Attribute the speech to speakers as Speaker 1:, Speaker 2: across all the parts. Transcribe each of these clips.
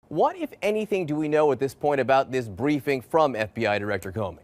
Speaker 1: What, if anything, do we know at this point about this briefing from FBI Director Comey?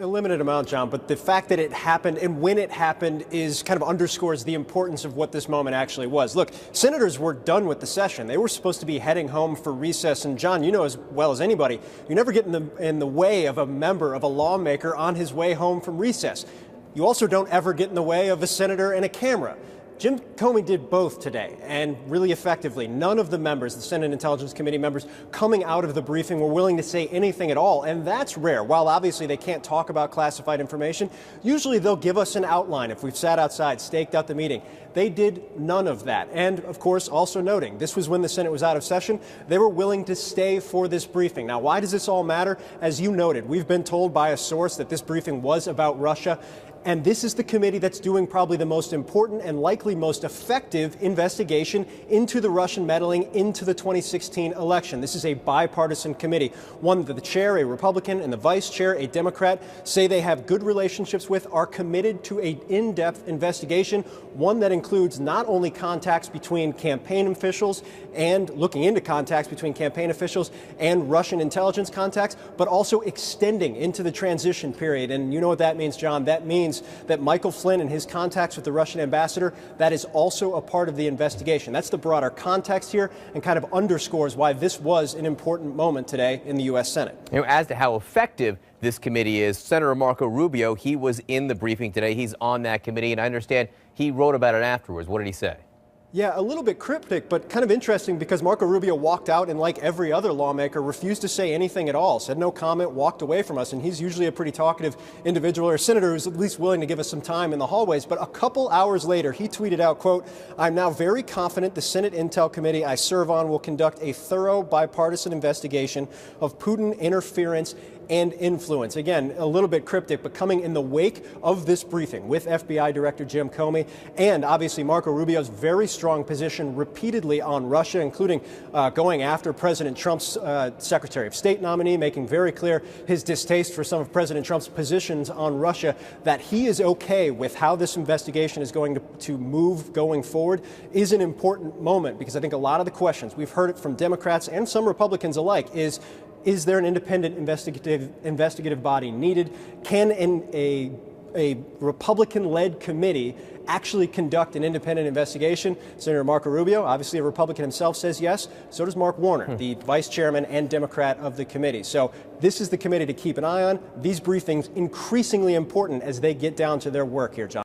Speaker 2: A limited amount, John, but the fact that it happened and when it happened is kind of underscores the importance of what this moment actually was. Look, senators were done with the session. They were supposed to be heading home for recess. And John, you know as well as anybody, you never get in the way of a member, of a lawmaker on his way home from recess. You also don't ever get in the way of a senator and a camera. Jim Comey did both today, and really effectively. None of the members, the Senate Intelligence Committee members, coming out of the briefing were willing to say anything at all, and that's rare. While obviously they can't talk about classified information, usually they'll give us an outline if we've sat outside, staked out the meeting. They did none of that. And, of course, also noting, this was when the Senate was out of session. They were willing to stay for this briefing. Now, why does this all matter? As you noted, we've been told by a source that this briefing was about Russia. And this is the committee that's doing probably the most important and likely most effective investigation into the Russian meddling into the 2016 election. This is a bipartisan committee, one that the chair, a Republican, and the vice chair, a Democrat, say they have good relationships with, are committed to an in-depth investigation, one that includes not only contacts between campaign officials and looking into contacts between campaign officials and Russian intelligence contacts, but also extending into the transition period. And you know what that means, John. That means that Michael Flynn and his contacts with the Russian ambassador, that is also a part of the investigation. That's the broader context here and kind of underscores why this was an important moment today in the U.S. Senate.
Speaker 1: You know, as to how effective this committee is, Senator Marco Rubio, he was in the briefing today. He's on that committee, and I understand he wrote about it afterwards. What did he say?
Speaker 2: Yeah, a little bit cryptic, but kind of interesting because Marco Rubio walked out and, like every other lawmaker, refused to say anything at all, said no comment, walked away from us. And he's usually a pretty talkative individual, or a senator who's at least willing to give us some time in the hallways. But a couple hours later, he tweeted out, quote, "I'm now very confident the Senate Intel Committee I serve on will conduct a thorough bipartisan investigation of Putin interference and influence." Again, a little bit cryptic, but coming in the wake of this briefing with FBI Director Jim Comey and obviously Marco Rubio's very strong position repeatedly on Russia, including going after President Trump's Secretary of State nominee, making very clear his distaste for some of President Trump's positions on Russia, that he is okay with how this investigation is going to move going forward, is an important moment, because I think a lot of the questions, we've heard it from Democrats and some Republicans alike, is there an independent investigative body needed? Can a Republican-led committee actually conduct an independent investigation? Senator Marco Rubio, obviously a Republican himself, says yes. So does Mark Warner, the vice chairman and Democrat of the committee. So this is the committee to keep an eye on. These briefings increasingly important as they get down to their work here, John.